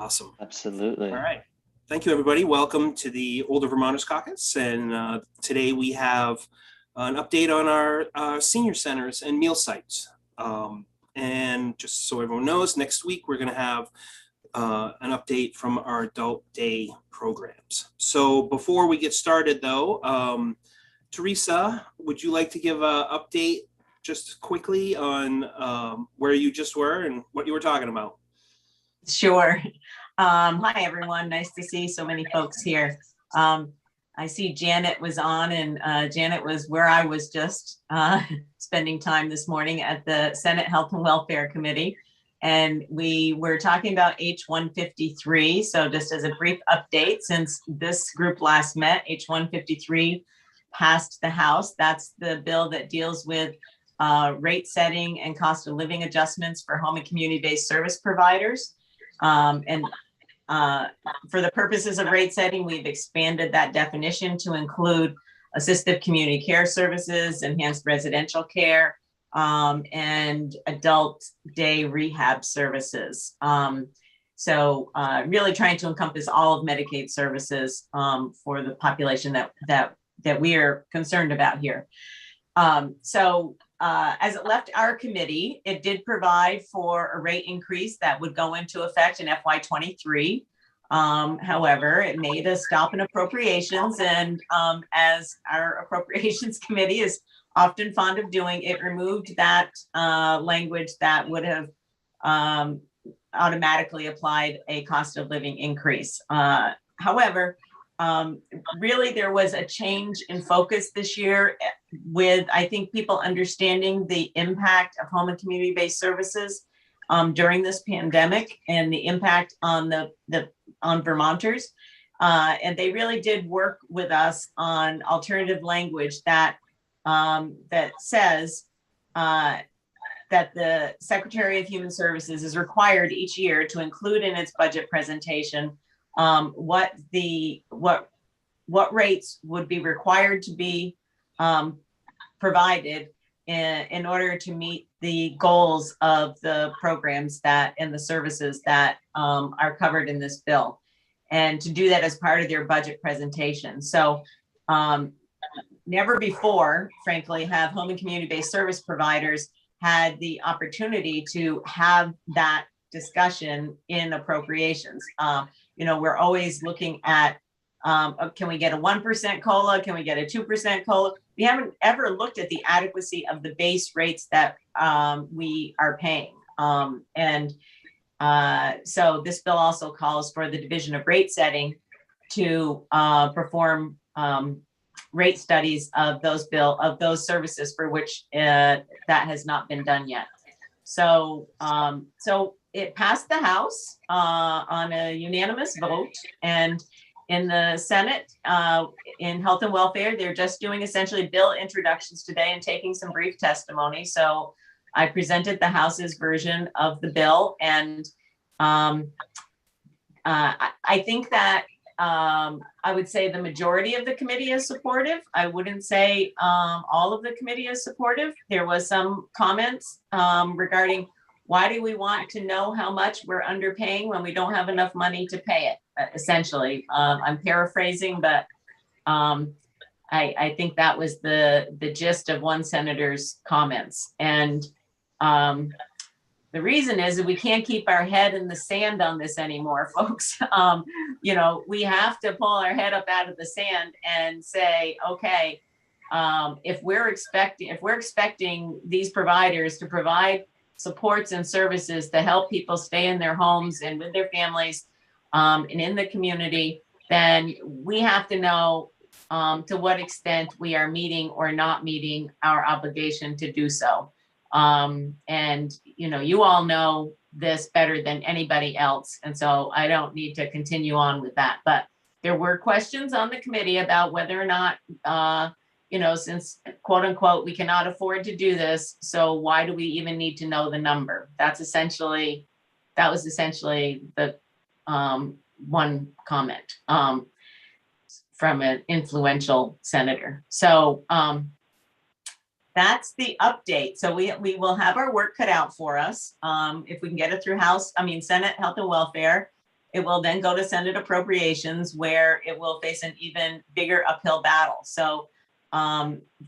Awesome. Absolutely. All right. Thank you, everybody. Welcome to the Older Vermonters Caucus. And today we have an update on our senior centers and meal sites. And just so everyone knows, next week we're going to have an update from our adult day programs. So before we get started, though, Teresa, would you like to give an update just quickly on where you just were and what you were talking about? Sure. Hi, everyone. Nice to see so many folks here. I see Janet was on, and Janet was where I was just spending time this morning at the Senate Health and Welfare Committee. And we were talking about H-153. So just as a brief update, since this group last met, H-153 passed the House. That's the bill that deals with rate setting and cost of living adjustments for home and community-based service providers. And for the purposes of rate setting, we've expanded that definition to include assistive community care services, enhanced residential care, and adult day rehab services. So really trying to encompass all of Medicaid services for the population that we are concerned about here. As it left our committee, it did provide for a rate increase that would go into effect in FY23. However, it made a stop in appropriations, and as our appropriations committee is often fond of doing, it removed that language that would have automatically applied a cost of living increase. However, really there was a change in focus this year with, I think, people understanding the impact of home and community-based services during this pandemic and the impact on on Vermonters. And they really did work with us on alternative language that says that the Secretary of Human Services is required each year to include in its budget presentation what rates would be required to be provided in order to meet the goals of the programs and the services that are covered in this bill, and to do that as part of their budget presentation. So never before, frankly, have home and community-based service providers had the opportunity to have that discussion in appropriations. We're always looking at, can we get a 1% COLA? Can we get a 2% COLA? We haven't ever looked at the adequacy of the base rates that we are paying. So this bill also calls for the Division of Rate Setting to perform rate studies of those services for which that has not been done yet. So it passed the House on a unanimous vote, and in the Senate, in Health and Welfare, they're just doing essentially bill introductions today and taking some brief testimony. So I presented the House's version of the bill, and I think that I would say the majority of the committee is supportive. I wouldn't say all of the committee is supportive. There was some comments regarding, why do we want to know how much we're underpaying when we don't have enough money to pay it? Essentially, I'm paraphrasing, but I think that was the gist of one senator's comments. And the reason is that we can't keep our head in the sand on this anymore, folks. We have to pull our head up out of the sand and say, okay, if we're expecting these providers to provide supports and services to help people stay in their homes and with their families and in the community, then we have to know to what extent we are meeting or not meeting our obligation to do so. And you all know this better than anybody else, and so I don't need to continue on with that. But there were questions on the committee about whether or not since quote unquote, we cannot afford to do this, so why do we even need to know the number? That was essentially the one comment from an influential senator. So that's the update. So we will have our work cut out for us if we can get it through Senate Health and Welfare. it will then go to Senate Appropriations, where it will face an even bigger uphill battle. So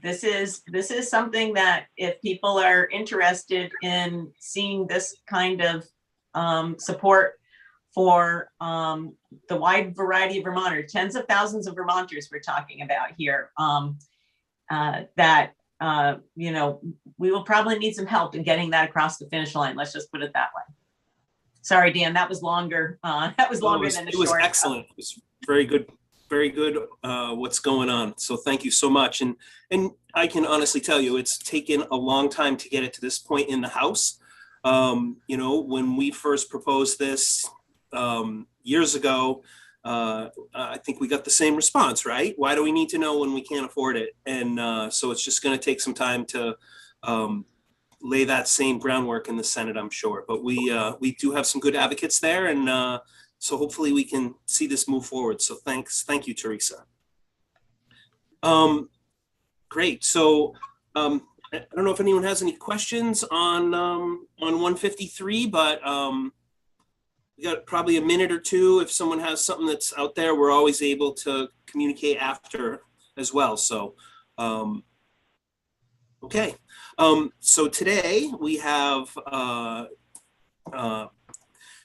this is something that if people are interested in seeing this kind of support for the wide variety of Vermonters, tens of thousands of Vermonters we're talking about here, you know, we will probably need some help in getting that across the finish line. Let's just put it that way. Sorry, Dan, that was longer. That was longer than the short. It was excellent. It was very good. Very good. What's going on? So thank you so much. And I can honestly tell you, it's taken a long time to get it to this point in the House. You know, when we first proposed this years ago, I think we got the same response, right? Why do we need to know when we can't afford it? And so it's just going to take some time to lay that same groundwork in the Senate, I'm sure. But we do have some good advocates there, and so hopefully we can see this move forward. So thank you, Teresa. Great. So I don't know if anyone has any questions on 153, but we got probably a minute or two. If someone has something that's out there, we're always able to communicate after as well. So okay. So today we have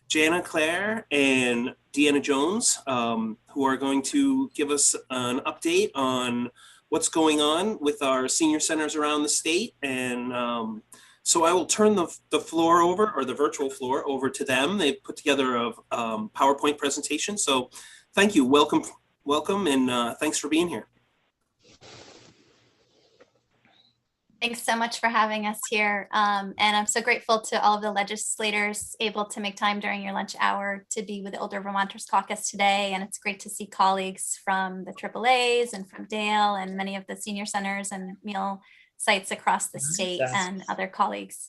Jana Claire and Deanna Jones, who are going to give us an update on what's going on with our senior centers around the state. And so I will turn the floor over, or the virtual floor over to them. They've put together a PowerPoint presentation. So thank you, welcome, and thanks for being here. Thanks so much for having us here. And I'm so grateful to all of the legislators able to make time during your lunch hour to be with the Older Vermonters Caucus today. And it's great to see colleagues from the AAAs and from Dale and many of the senior centers and meal sites across the state and other colleagues.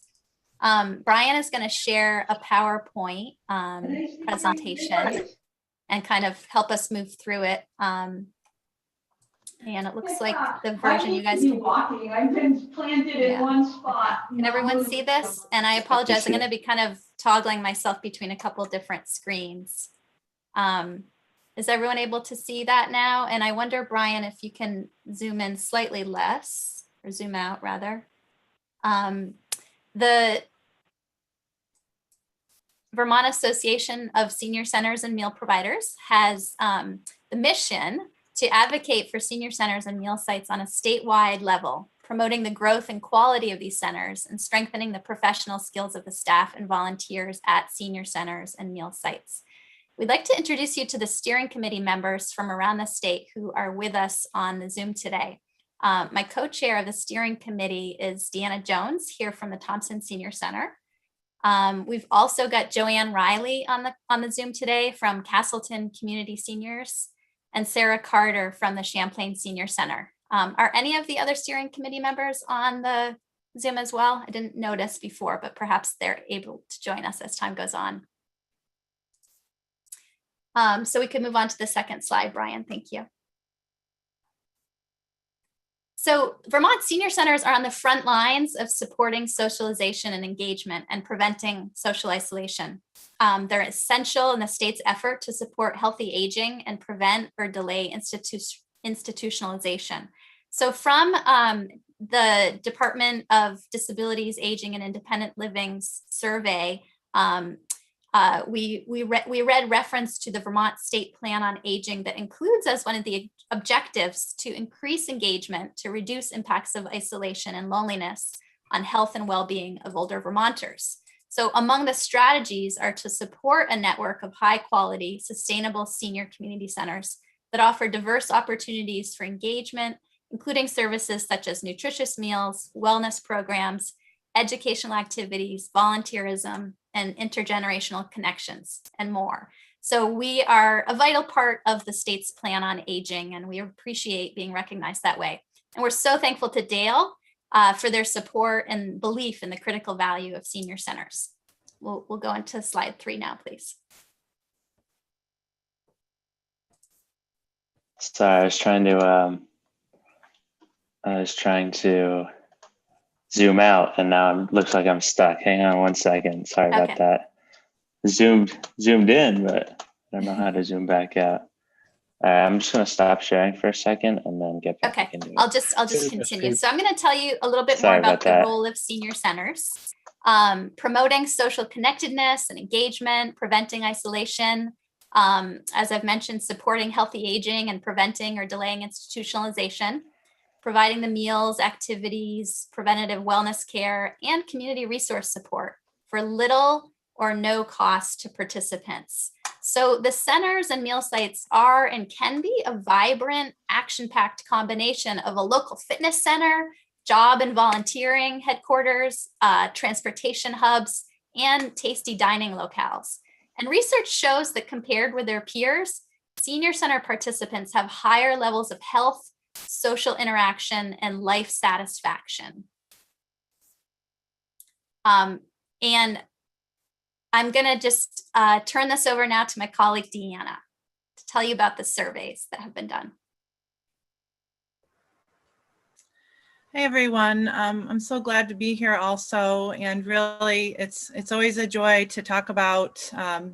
Brian is going to share a PowerPoint presentation and kind of help us move through it. And it looks like the version you guys can walking. I've been planted in one spot. Can everyone see this? And I apologize, I'm going to be kind of toggling myself between a couple different screens. Is everyone able to see that now? And I wonder, Brian, if you can zoom in slightly less, or zoom out rather. The Vermont Association of Senior Centers and Meal Providers has the mission to advocate for senior centers and meal sites on a statewide level, promoting the growth and quality of these centers and strengthening the professional skills of the staff and volunteers at senior centers and meal sites. We'd like to introduce you to the steering committee members from around the state who are with us on the Zoom today. My co-chair of the steering committee is Deanna Jones, here from the Thompson Senior Center. We've also got Joanne Riley on the Zoom today from Castleton Community Seniors, and Sarah Carter from the Champlain Senior Center. Are any of the other steering committee members on the Zoom as well? I didn't notice before, but perhaps they're able to join us as time goes on. So we could move on to the second slide, Brian, thank you. So Vermont senior centers are on the front lines of supporting socialization and engagement and preventing social isolation. They're essential in the state's effort to support healthy aging and prevent or delay institutionalization. So from the Department of Disabilities, Aging and Independent Living's survey, we read reference to the Vermont State Plan on Aging that includes as one of the objectives to increase engagement, to reduce impacts of isolation and loneliness on health and well-being of older Vermonters. So among the strategies are to support a network of high quality, sustainable senior community centers that offer diverse opportunities for engagement, including services such as nutritious meals, wellness programs, educational activities, volunteerism, and intergenerational connections, and more. So we are a vital part of the state's plan on aging, and we appreciate being recognized that way. And we're so thankful to Dale for their support and belief in the critical value of senior centers. We'll go into slide 3 now, please. Sorry, I was trying to zoom out, and now it looks like I'm stuck. Hang on one second. Sorry about that. Zoomed in, but I don't know how to zoom back out. All right, I'm just gonna stop sharing for a second and then get back Okay, into it. I'll just continue. So I'm going to tell you a little bit more Sorry about about the that. role of senior centers, promoting social connectedness and engagement, preventing isolation. As I've mentioned, supporting healthy aging and preventing or delaying institutionalization, providing the meals, activities, preventative wellness care, and community resource support for little or no cost to participants. So the centers and meal sites are and can be a vibrant, action-packed combination of a local fitness center, job and volunteering headquarters, transportation hubs, and tasty dining locales. And research shows that compared with their peers, senior center participants have higher levels of health, social interaction, and life satisfaction. And I'm going to just turn this over now to my colleague, Deanna, to tell you about the surveys that have been done. Hey everyone, I'm so glad to be here also, and really it's always a joy to talk about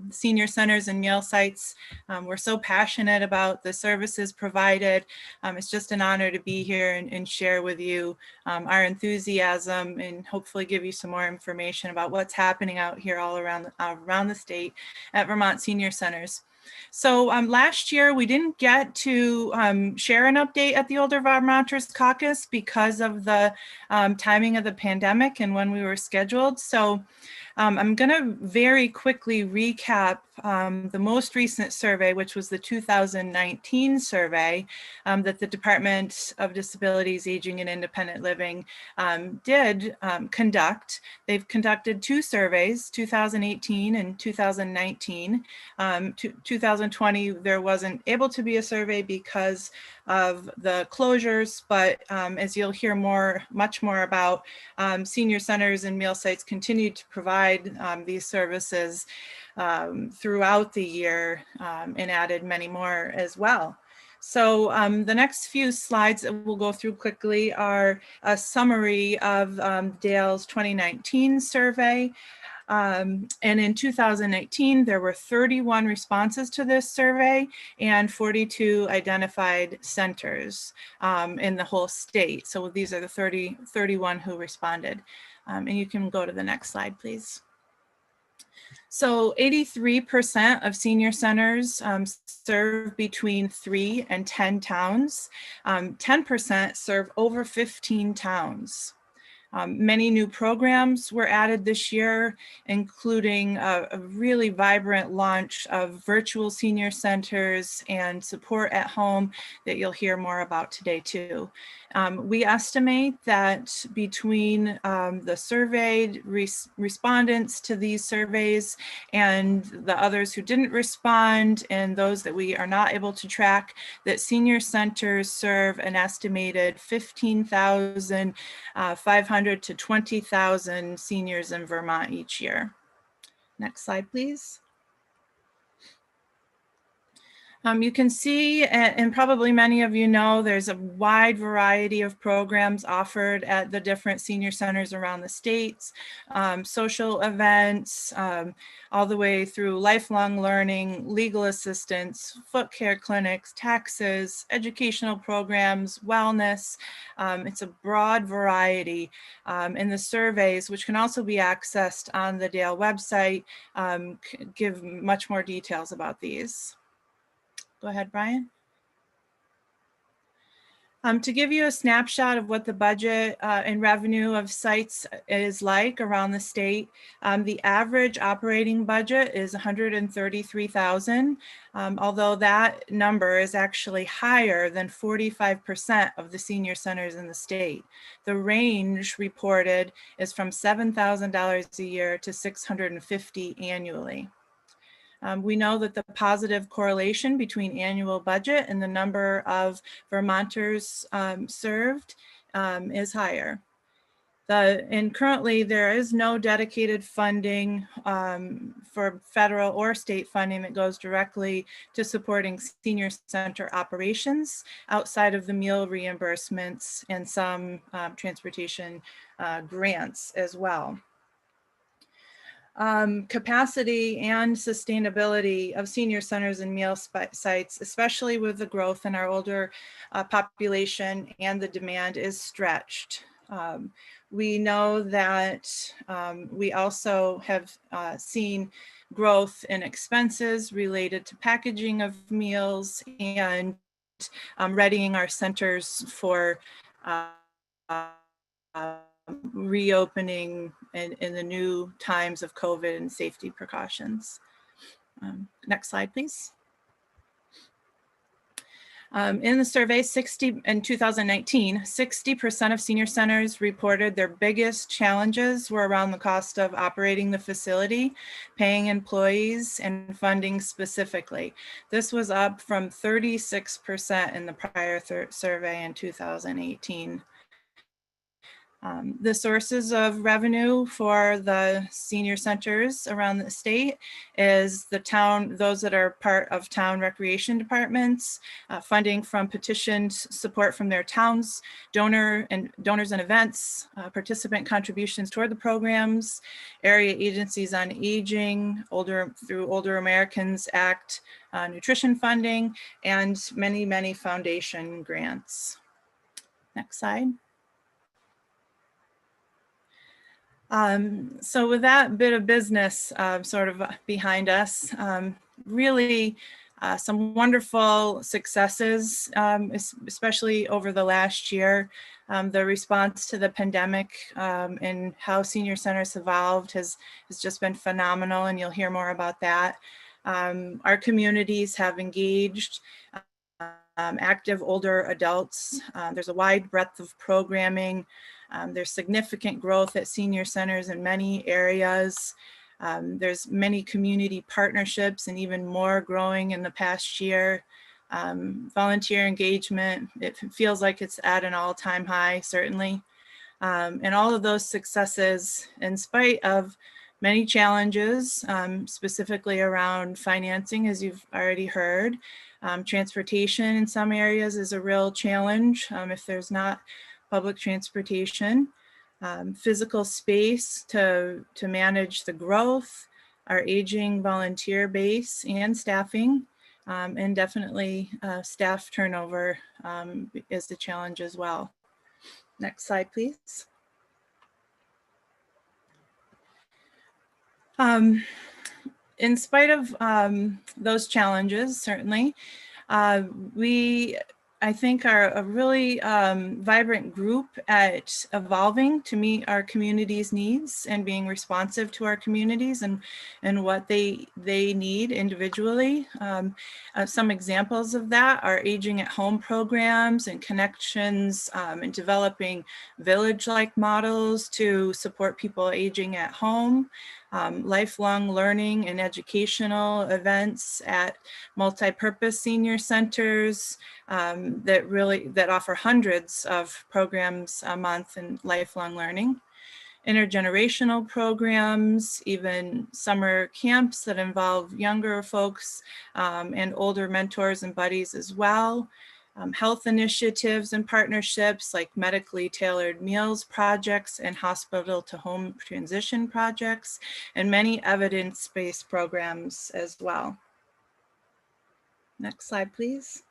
senior centers and meal sites. We're so passionate about the services provided. It's just an honor to be here and share with you our enthusiasm and hopefully give you some more information about what's happening out here all around the state at Vermont Senior Centers. So last year we didn't get to share an update at the Older Vermonters Caucus because of the timing of the pandemic and when we were scheduled. So I'm going to very quickly recap the most recent survey, which was the 2019 survey that the Department of Disabilities, Aging, and Independent Living did conduct. They've conducted two surveys, 2018 and 2019. 2020, there wasn't able to be a survey because of the closures, but as you'll hear much more about, senior centers and meal sites continue to provide these services throughout the year and added many more as well. So the next few slides that we'll go through quickly are a summary of Dale's 2019 survey. And in 2019, there were 31 responses to this survey and 42 identified centers in the whole state. So these are the 31 who responded. And you can go to the next slide, please. So 83% of senior centers serve between 3 and 10 towns. 10% serve over 15 towns. Many new programs were added this year, including a really vibrant launch of virtual senior centers and support at home that you'll hear more about today too. We estimate that between the surveyed respondents to these surveys and the others who didn't respond and those that we are not able to track, that senior centers serve an estimated 15,500 to 20,000 seniors in Vermont each year. Next slide, please. You can see, and probably many of you know, there's a wide variety of programs offered at the different senior centers around the states, social events, all the way through lifelong learning, legal assistance, foot care clinics, taxes, educational programs, wellness. It's a broad variety. And the surveys, which can also be accessed on the Dale website, give much more details about these. Go ahead, Brian. To give you a snapshot of what the budget and revenue of sites is like around the state, the average operating budget is $133,000, although that number is actually higher than 45% of the senior centers in the state. The range reported is from $7,000 a year to $650,000 annually. We know that the positive correlation between annual budget and the number of Vermonters served is higher. And currently there is no dedicated funding for federal or state funding that goes directly to supporting senior center operations outside of the meal reimbursements and some transportation grants as well. capacity and sustainability of senior centers and meal sites, especially with the growth in our older population, and the demand is stretched. We know that we also have seen growth in expenses related to packaging of meals and readying our centers for reopening in the new times of COVID and safety precautions. Next slide, please. In the survey, in 2019, 60% of senior centers reported their biggest challenges were around the cost of operating the facility, paying employees, and funding specifically. This was up from 36% in the prior survey in 2018. The sources of revenue for the senior centers around the state is the town, those that are part of town recreation departments, funding from petitioned support from their towns, donors and events, participant contributions toward the programs, area agencies on aging, through Older Americans Act, nutrition funding, and many, many foundation grants. Next slide. So with that bit of business sort of behind us, really some wonderful successes, especially over the last year. The response to the pandemic and how senior centers evolved has just been phenomenal, and you'll hear more about that. Our communities have engaged active older adults. There's a wide breadth of programming. There's significant growth at senior centers in many areas. There's many community partnerships and even more growing in the past year. Volunteer engagement, it feels like it's at an all-time high, certainly. And all of those successes, in spite of many challenges, specifically around financing, as you've already heard. Transportation in some areas is a real challenge if there's not public transportation, physical space to manage the growth, our aging volunteer base and staffing, and definitely staff turnover is the challenge as well. Next slide, please. In spite of those challenges, certainly, we, I think, are a really vibrant group at evolving to meet our community's needs and being responsive to our communities and what they need individually. Some examples of that are aging at home programs and connections and developing village-like models to support people aging at home. Lifelong learning and educational events at multi-purpose senior centers that offer hundreds of programs a month in lifelong learning. Intergenerational programs, even summer camps that involve younger folks and older mentors and buddies as well. Health initiatives and partnerships like medically tailored meals projects and hospital to home transition projects, and many evidence-based programs as well. Next slide, please.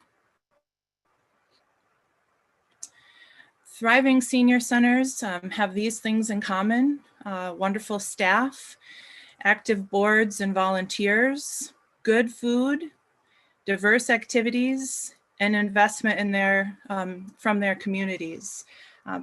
Thriving senior centers have these things in common: wonderful staff, active boards and volunteers, good food, diverse activities, and investment in from their communities.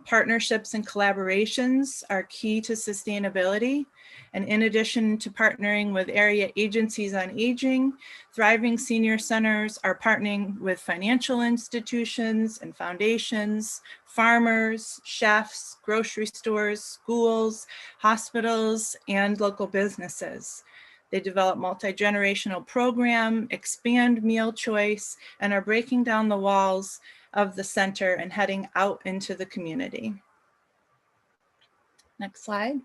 Partnerships and collaborations are key to sustainability. And in addition to partnering with area agencies on aging, thriving senior centers are partnering with financial institutions and foundations, farmers, chefs, grocery stores, schools, hospitals, and local businesses. They develop multi-generational program, expand meal choice, and are breaking down the walls of the center and heading out into the community. Next slide.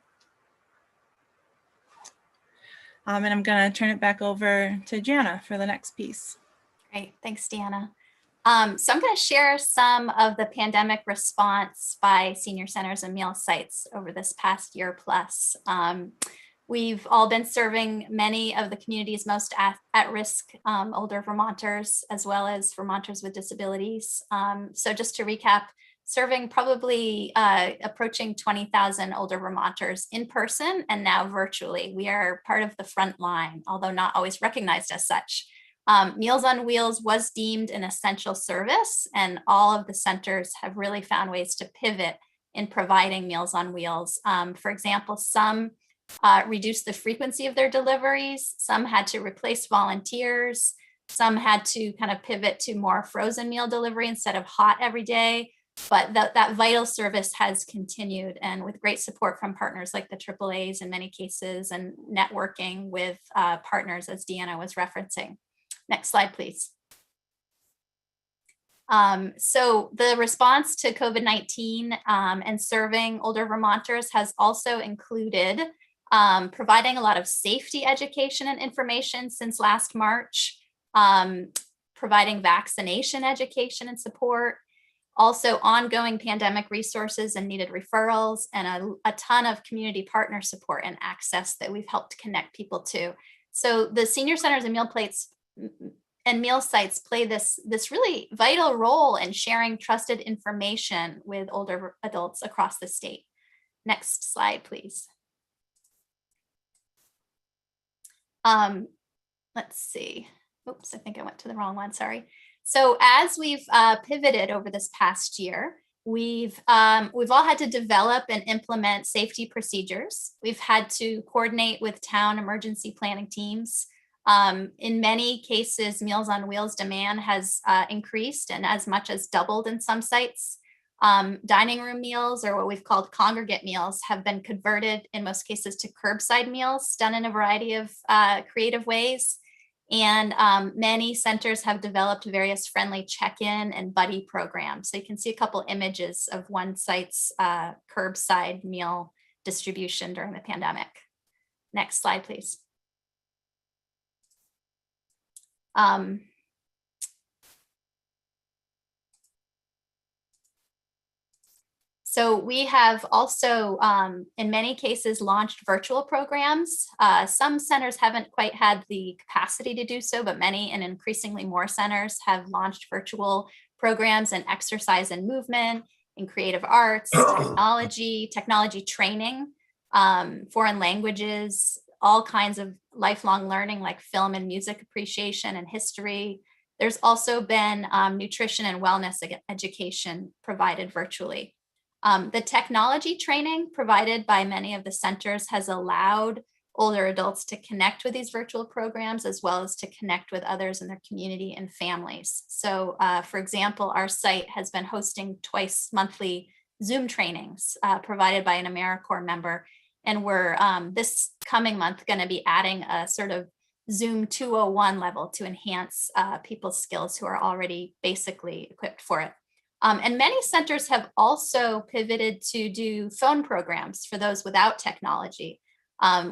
And I'm going to turn it back over to Jana for the next piece. Great, thanks, Deanna. So I'm going to share some of the pandemic response by senior centers and meal sites over this past year plus. We've all been serving many of the community's most at-risk older Vermonters, as well as Vermonters with disabilities. So just to recap, serving probably approaching 20,000 older Vermonters in person and now virtually. We are part of the front line, although not always recognized as such. Meals on Wheels was deemed an essential service, and all of the centers have really found ways to pivot in providing Meals on Wheels. For example, some reduced the frequency of their deliveries. Some had to replace volunteers. Some had to kind of pivot to more frozen meal delivery instead of hot every day. But that vital service has continued, and with great support from partners like the AAAs in many cases, and networking with partners, as Deanna was referencing. Next slide, please. So the response to COVID-19 and serving older Vermonters has also included providing a lot of safety education and information since last March, providing vaccination education and support, also ongoing pandemic resources and needed referrals, and a ton of community partner support and access that we've helped connect people to. So the senior centers and meal sites play this really vital role in sharing trusted information with older adults across the state. Next slide, please. Let's see. Oops, I think I went to the wrong one, sorry. So as we've pivoted over this past year, we've all had to develop and implement safety procedures. We've had to coordinate with town emergency planning teams. In many cases, Meals on Wheels demand has increased and as much as doubled in some sites. Dining room meals, or what we've called congregate meals, have been converted in most cases to curbside meals, done in a variety of creative ways. And many centers have developed various friendly check-in and buddy programs. So you can see a couple images of one site's curbside meal distribution during the pandemic. Next slide, please. So we have also, in many cases, launched virtual programs. Some centers haven't quite had the capacity to do so, but many and increasingly more centers have launched virtual programs in exercise and movement, in creative arts, technology training, foreign languages, all kinds of lifelong learning like film and music appreciation and history. There's also been nutrition and wellness education provided virtually. The technology training provided by many of the centers has allowed older adults to connect with these virtual programs, as well as to connect with others in their community and families. So for example, our site has been hosting twice monthly Zoom trainings provided by an AmeriCorps member. And we're this coming month going to be adding a sort of Zoom 201 level to enhance people's skills who are already basically equipped for it. And many centers have also pivoted to do phone programs for those without technology,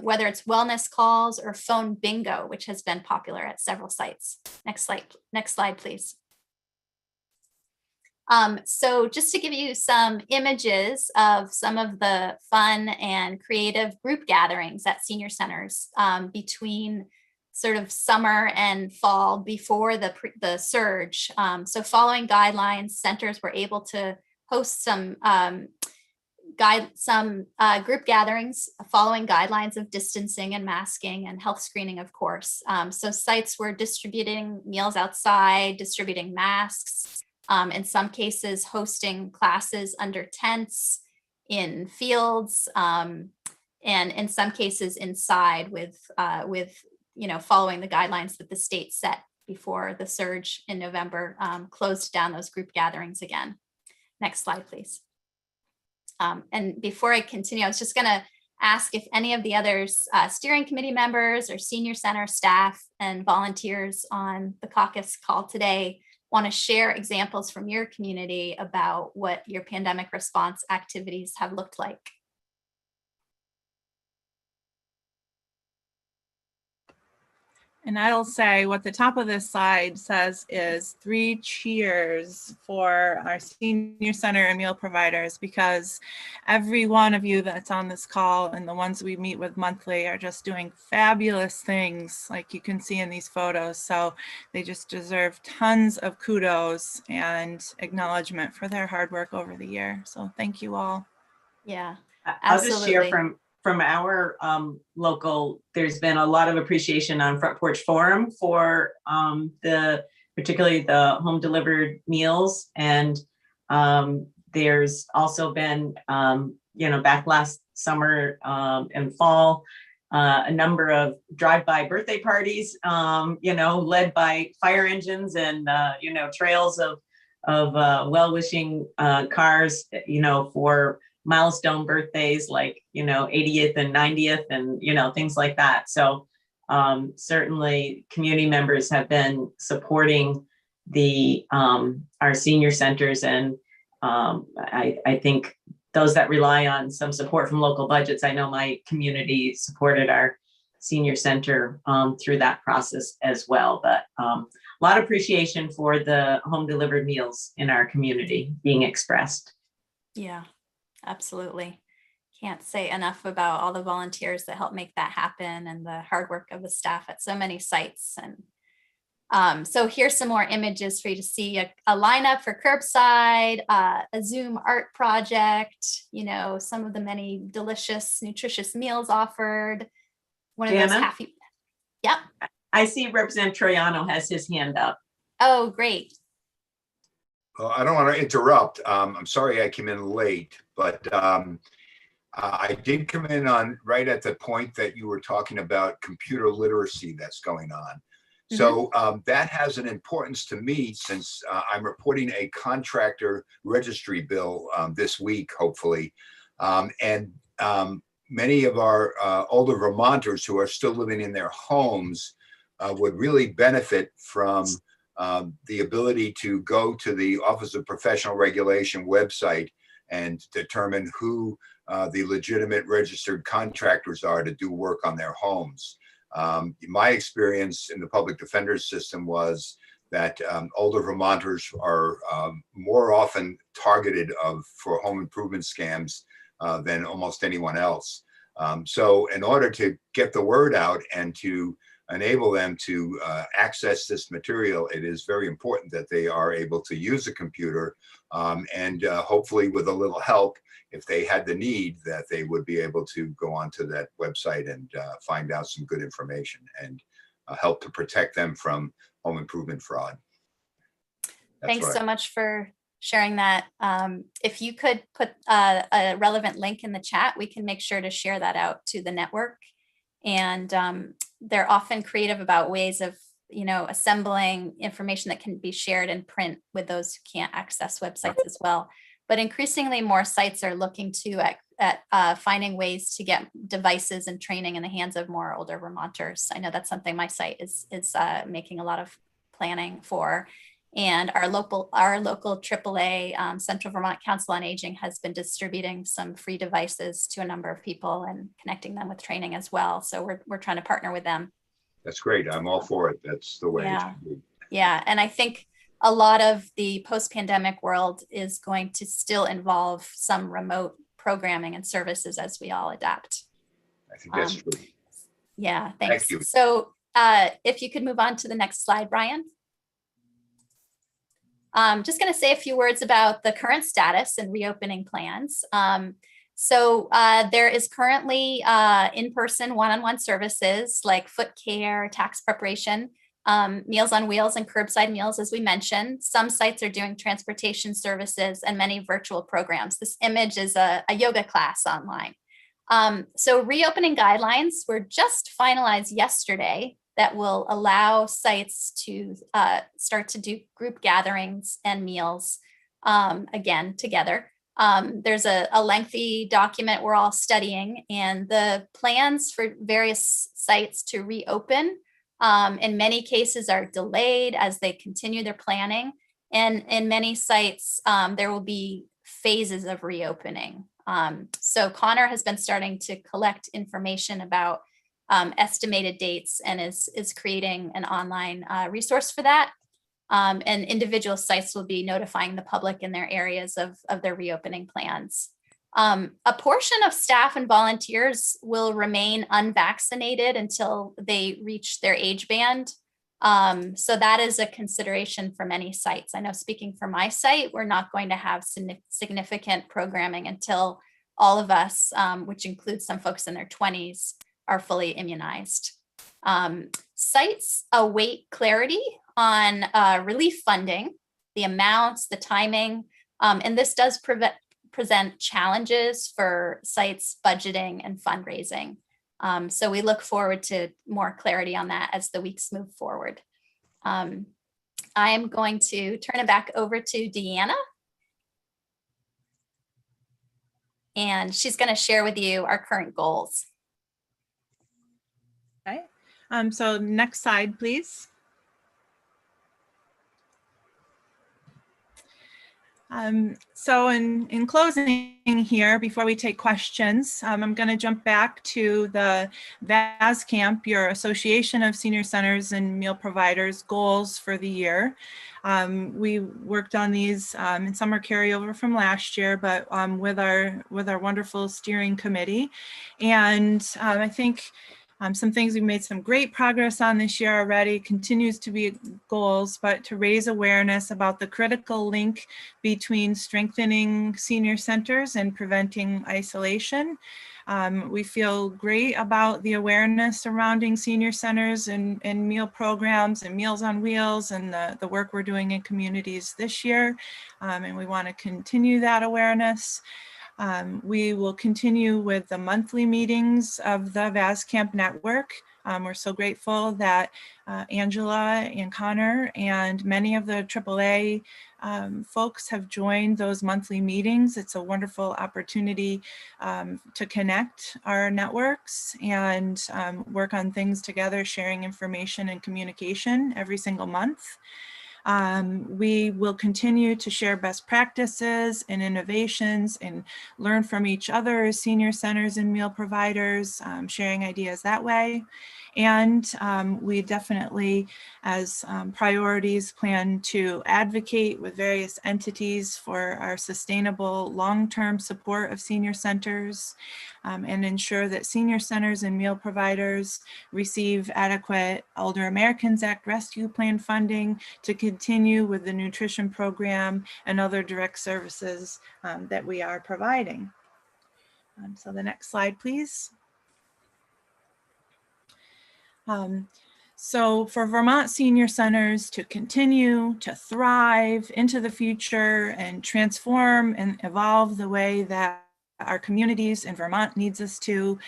whether it's wellness calls or phone bingo, which has been popular at several sites. Next slide, please. So just to give you some images of some of the fun and creative group gatherings at senior centers between sort of summer and fall before the surge. So following guidelines, centers were able to host some group gatherings following guidelines of distancing and masking and health screening, of course. So sites were distributing meals outside, distributing masks, in some cases hosting classes under tents, in fields, and in some cases inside with following the guidelines that the state set before the surge in November closed down those group gatherings again. Next slide, please. And before I continue, I was just going to ask if any of the others steering committee members or senior center staff and volunteers on the caucus call today want to share examples from your community about what your pandemic response activities have looked like. And I'll say what the top of this slide says is 3 cheers for our senior center and meal providers, because every one of you that's on this call and the ones we meet with monthly are just doing fabulous things like you can see in these photos. So they just deserve tons of kudos and acknowledgement for their hard work over the year. So thank you all. Yeah, I'll just share absolutely. from our local, there's been a lot of appreciation on Front Porch Forum for particularly the home delivered meals. And there's also been, back last summer and fall, a number of drive-by birthday parties, led by fire engines and, trails of well-wishing cars, for milestone birthdays like 80th and 90th and things like that. So certainly community members have been supporting the our senior centers, and I think those that rely on some support from local budgets, I know my community supported our senior center through that process as well. But a lot of appreciation for the home delivered meals in our community being expressed. Yeah, absolutely. Can't say enough about all the volunteers that help make that happen and the hard work of the staff at so many sites. And so here's some more images for you to see a lineup for curbside, a Zoom art project, some of the many delicious, nutritious meals offered. One of those Jana? Yep. I see Representative Troiano has his hand up. Oh, great. Well, I don't want to interrupt. I'm sorry I came in late, but I did come in on right at the point that you were talking about computer literacy that's going on. So that has an importance to me, since I'm reporting a contractor registry bill this week, hopefully. And many of our older Vermonters who are still living in their homes would really benefit from the ability to go to the Office of Professional Regulation website and determine who the legitimate registered contractors are to do work on their homes. My experience in the public defender's system was that older Vermonters are more often targeted for home improvement scams than almost anyone else. So in order to get the word out and to enable them to access this material, it is very important that they are able to use a computer, and hopefully with a little help, if they had the need, that they would be able to go onto that website and find out some good information and help to protect them from home improvement fraud. Thanks so much for sharing that. If you could put a relevant link in the chat, we can make sure to share that out to the network. And they're often creative about ways of, assembling information that can be shared in print with those who can't access websites as well. But increasingly more sites are looking at finding ways to get devices and training in the hands of more older Vermonters. I know that's something my site is making a lot of planning for. And our local AAA, Central Vermont Council on Aging, has been distributing some free devices to a number of people and connecting them with training as well. So we're trying to partner with them. That's great. I'm all for it. That's the way it should be. Yeah, and I think a lot of the post-pandemic world is going to still involve some remote programming and services as we all adapt. I think that's true. Yeah, thanks. Thank you. So if you could move on to the next slide, Brian. Just going to say a few words about the current status and reopening plans. So there is currently in-person one-on-one services like foot care, tax preparation, Meals on Wheels and curbside meals, as we mentioned. Some sites are doing transportation services and many virtual programs. This image is a yoga class online. So reopening guidelines were just finalized yesterday that will allow sites to start to do group gatherings and meals again together. There's a lengthy document we're all studying, and the plans for various sites to reopen in many cases are delayed as they continue their planning. And in many sites, there will be phases of reopening. So Connor has been starting to collect information about estimated dates and is creating an online resource for that. And individual sites will be notifying the public in their areas of their reopening plans. A portion of staff and volunteers will remain unvaccinated until they reach their age band. So that is a consideration for many sites. I know, speaking for my site, we're not going to have significant programming until all of us, which includes some folks in their 20s, are fully immunized. Sites await clarity on relief funding, the amounts, the timing, and this does present challenges for sites budgeting and fundraising. So we look forward to more clarity on that as the weeks move forward. I am going to turn it back over to Deanna. And she's going to share with you our current goals. Okay. So next slide, please. So in closing here, before we take questions, I'm going to jump back to the VAS Camp, your Association of Senior Centers and Meal Providers goals for the year. We worked on these in summer carryover from last year, but with our wonderful steering committee. And I think some things we've made some great progress on this year already, continues to be goals, but to raise awareness about the critical link between strengthening senior centers and preventing isolation. We feel great about the awareness surrounding senior centers and meal programs and Meals on Wheels and the work we're doing in communities this year. And we want to continue that awareness. We will continue with the monthly meetings of the VAS Camp Network. We're so grateful that Angela and Connor and many of the AAA folks have joined those monthly meetings. It's a wonderful opportunity to connect our networks and work on things together, sharing information and communication every single month. We will continue to share best practices and innovations and learn from each other as senior centers and meal providers, sharing ideas that way. And we definitely, as priorities, plan to advocate with various entities for our sustainable long-term support of senior centers and ensure that senior centers and meal providers receive adequate Older Americans Act Rescue Plan funding to continue with the nutrition program and other direct services that we are providing. So the next slide, please. So for Vermont Senior Centers to continue to thrive into the future and transform and evolve the way that our communities in Vermont needs us to,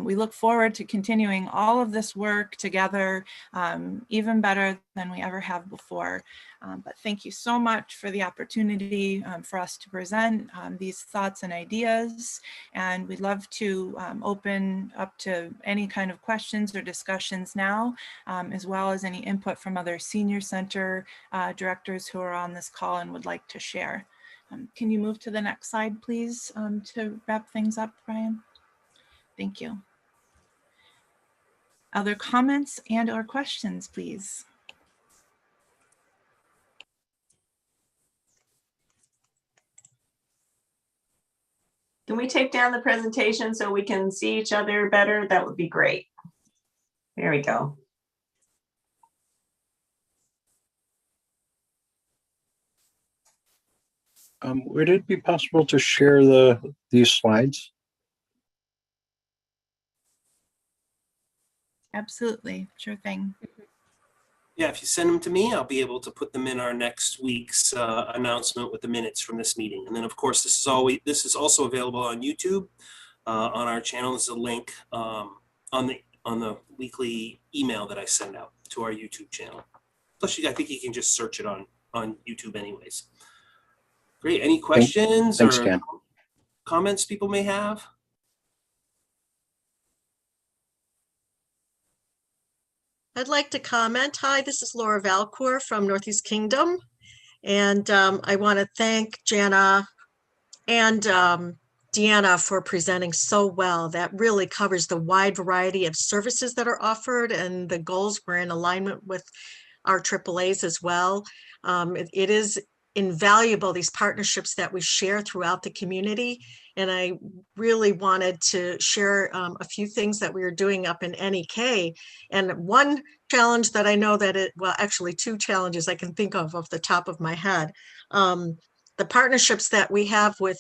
we look forward to continuing all of this work together, even better than we ever have before. But thank you so much for the opportunity for us to present these thoughts and ideas. And we'd love to open up to any kind of questions or discussions now, as well as any input from other senior center directors who are on this call and would like to share. Can you move to the next slide, please, to wrap things up, Brian? Thank you. Other comments and or questions, please? Can we take down the presentation so we can see each other better? That would be great. There we go. Would it be possible to share these slides? Absolutely, sure thing. Yeah, if you send them to me, I'll be able to put them in our next week's announcement with the minutes from this meeting. And then, of course, this is also available on YouTube on our channel. There's a link on the weekly email that I send out to our YouTube channel. Plus, I think you can just search it on YouTube anyways. Great. Any questions Thanks, or Ken. comments people may have? I'd like to comment. Hi, this is Laura Valcour from Northeast Kingdom. And I want to thank Jana and Deanna for presenting so well. That really covers the wide variety of services that are offered, and the goals were in alignment with our AAAs as well. It is invaluable, these partnerships that we share throughout the community. And I really wanted to share a few things that we are doing up in NEK. And one challenge that I know that well, actually two challenges I can think of off the top of my head. The partnerships that we have with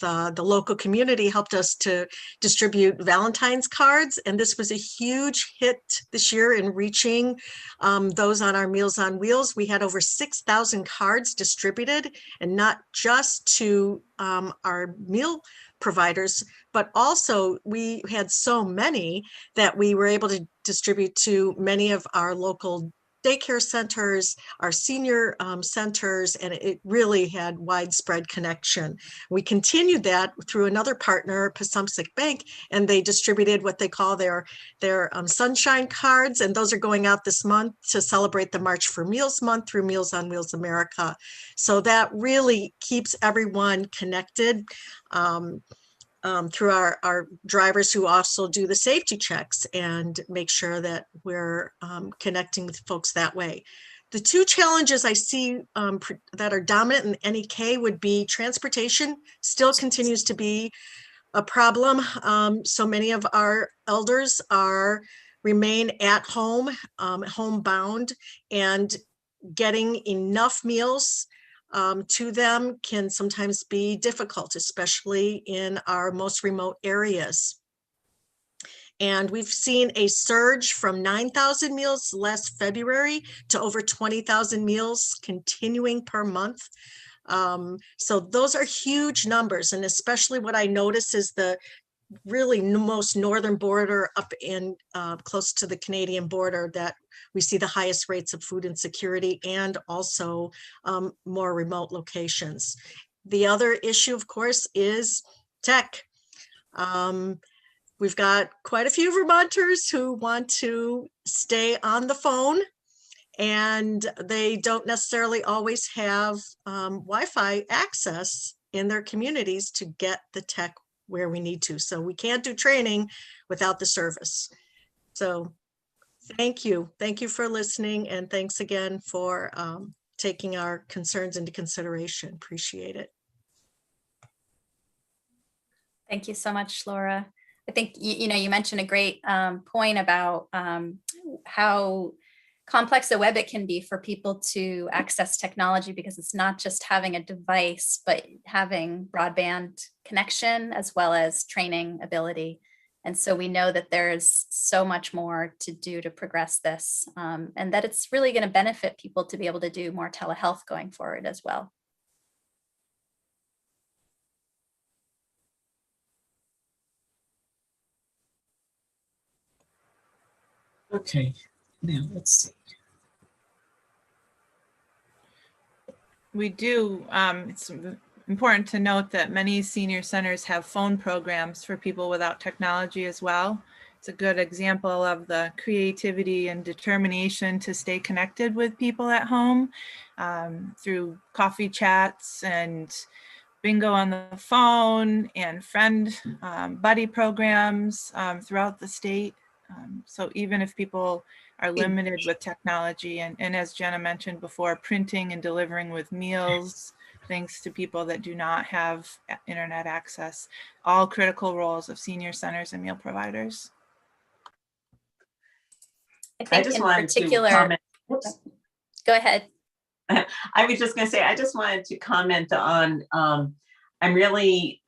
the local community helped us to distribute Valentine's cards. And this was a huge hit this year in reaching those on our Meals on Wheels. We had over 6,000 cards distributed, and not just to our meal providers, but also we had so many that we were able to distribute to many of our local daycare centers, our senior centers, and it really had widespread connection. We continued that through another partner, Passumpsic Bank, and they distributed what they call their sunshine cards, and those are going out this month to celebrate the March for Meals month through Meals on Wheels America. So that really keeps everyone connected. Through our drivers who also do the safety checks and make sure that we're connecting with folks that way. The two challenges I see that are dominant in NEK would be transportation still continues to be a problem. So many of our elders remain at home, homebound, and getting enough meals to them can sometimes be difficult, especially in our most remote areas. And we've seen a surge from 9,000 meals last February to over 20,000 meals continuing per month. So those are huge numbers. And especially what I notice is the really most northern border up in close to the Canadian border that we see the highest rates of food insecurity, and also more remote locations. The other issue, of course, is tech. We've got quite a few Vermonters who want to stay on the phone, and they don't necessarily always have Wi-Fi access in their communities to get the tech where we need to. So we can't do training without the service. So thank you. Thank you for listening. And thanks again for taking our concerns into consideration. Appreciate it. Thank you so much, Laura. I think, you mentioned a great point about how complex a web it can be for people to access technology, because it's not just having a device, but having broadband connection as well as training ability. And so we know that there's so much more to do to progress this, and that it's really going to benefit people to be able to do more telehealth going forward as well. Okay, now let's see. We do, it's important to note that many senior centers have phone programs for people without technology as well. It's a good example of the creativity and determination to stay connected with people at home through coffee chats and bingo on the phone and friend buddy programs throughout the state. So even if people are limited with technology, and as Jenna mentioned before, printing and delivering with meals, thanks to people that do not have internet access, all critical roles of senior centers and meal providers. I think just in wanted particular, to comment. Oops. Go ahead. I was just going to say, I just wanted to comment on, I'm really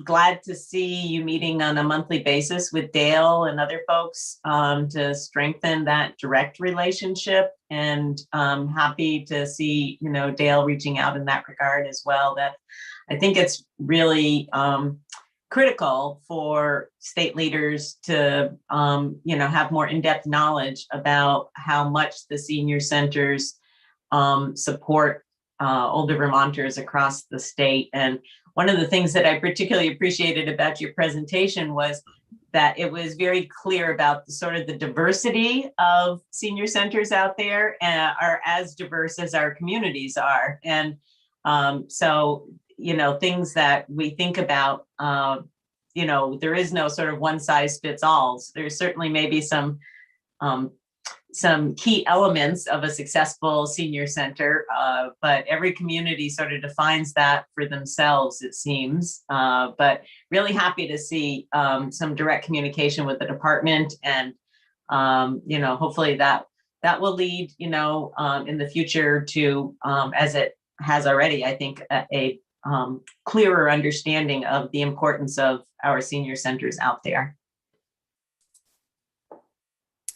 glad to see you meeting on a monthly basis with Dale and other folks to strengthen that direct relationship, and happy to see, Dale reaching out in that regard as well. That I think it's really critical for state leaders to, have more in-depth knowledge about how much the senior centers support older Vermonters across the state. And one of the things that I particularly appreciated about your presentation was that it was very clear about the diversity of senior centers out there, and are as diverse as our communities are. And so you know, things that we think about, you know, there is no sort of one size fits all. There's certainly maybe some key elements of a successful senior center, but every community sort of defines that for themselves, it seems. But really happy to see some direct communication with the department, and you know, hopefully that will lead, you know, in the future to, as it has already, I think, a clearer understanding of the importance of our senior centers out there.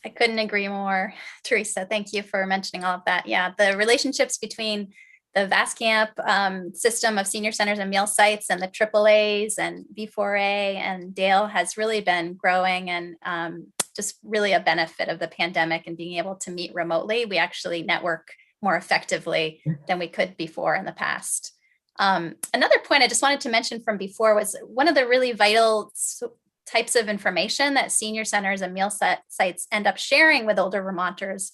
I couldn't agree more, Teresa. Thank you for mentioning all of that. Yeah, the relationships between the VASCAMP system of senior centers and meal sites and the AAAs and V4A and Dale has really been growing, and just really a benefit of the pandemic and being able to meet remotely. We actually network more effectively than we could before in the past. Another point I just wanted to mention from before was one of the really vital types of information that senior centers and meal sites end up sharing with older Vermonters,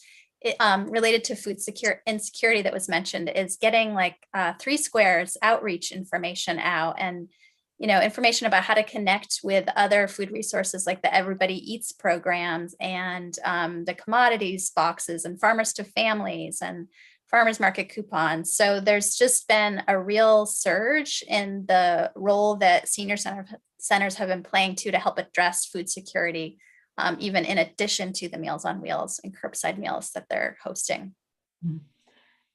related to food insecurity that was mentioned, is getting like 3 Squares outreach information out, and you know, information about how to connect with other food resources like the Everybody Eats programs and the commodities boxes and farmers to families and farmers market coupons. So there's just been a real surge in the role that senior centers have been playing to help address food security, even in addition to the Meals on Wheels and curbside meals that they're hosting.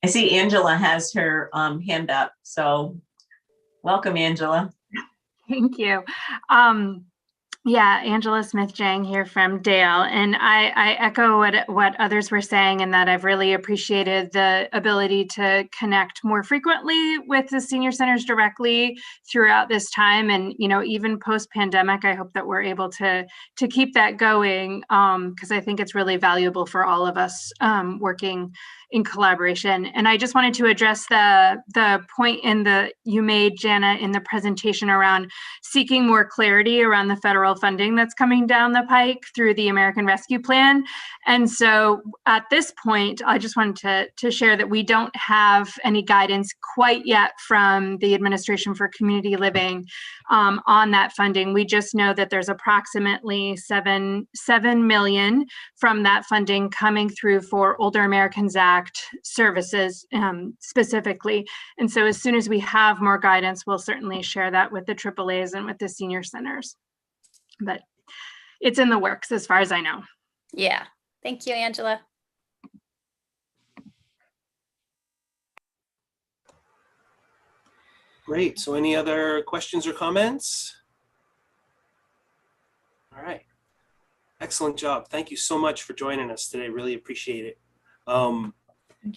I see Angela has her hand up, so welcome, Angela. Thank you. Yeah, Angela Smith-Jang here from Dale, and I echo what others were saying, in that I've really appreciated the ability to connect more frequently with the senior centers directly throughout this time, and you know, even post-pandemic, I hope that we're able to keep that going, because I think it's really valuable for all of us working in collaboration. And I just wanted to address the point you made, Jana, in the presentation around seeking more clarity around the federal funding that's coming down the pike through the American Rescue Plan. And so at this point, I just wanted to share that we don't have any guidance quite yet from the Administration for Community Living on that funding. We just know that there's approximately $7 million from that funding coming through for Older Americans Act services specifically. And so as soon as we have more guidance, we'll certainly share that with the AAAs and with the senior centers. But it's in the works as far as I know. Yeah. Thank you, Angela. Great. So any other questions or comments? All right. Excellent job. Thank you so much for joining us today. Really appreciate it.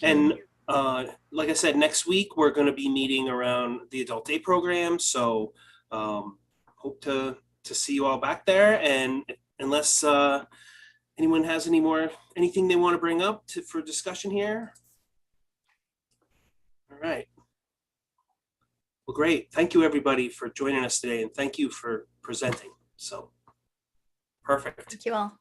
And like I said, next week, we're going to be meeting around the Adult Day program. So hope to see you all back there. And unless anyone has anything they want to bring up for discussion here. All right. Well, great. Thank you, everybody, for joining us today. And thank you for presenting. So perfect. Thank you all.